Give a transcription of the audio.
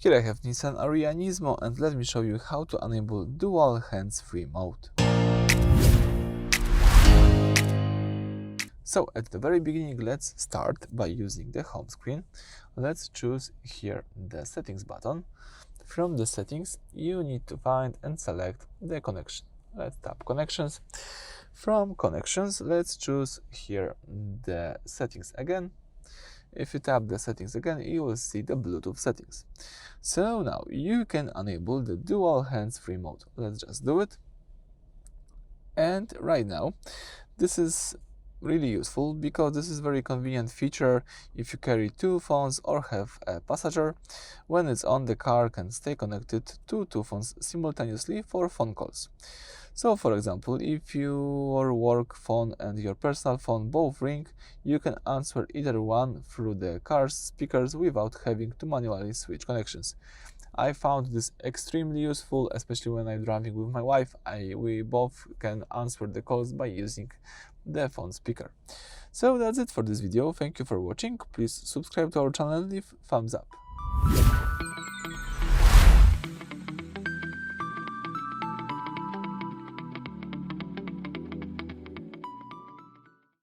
Here I have Nissan Ariya Nismo, and let me show you how to enable dual hands-free mode. So at the very beginning, let's start by using the home screen. Let's choose here the settings button. From the settings, you need to find and select the connection. Let's tap connections. From connections, let's choose here the settings again. If you tap the settings again, you will see the Bluetooth settings. So now you can enable the dual hands-free mode. Let's just do it. And right now, this is really useful because this is a very convenient feature if you carry two phones or have a passenger. When it's on, the car can stay connected to two phones simultaneously for phone calls. So for example, if your work phone and your personal phone both ring, you can answer either one through the car's speakers without having to manually switch connections. I found this extremely useful, especially when I'm driving with my wife. We both can answer the calls by using the phone speaker. So that's it for this video. Thank you for watching. Please subscribe to our channel and leave thumbs up.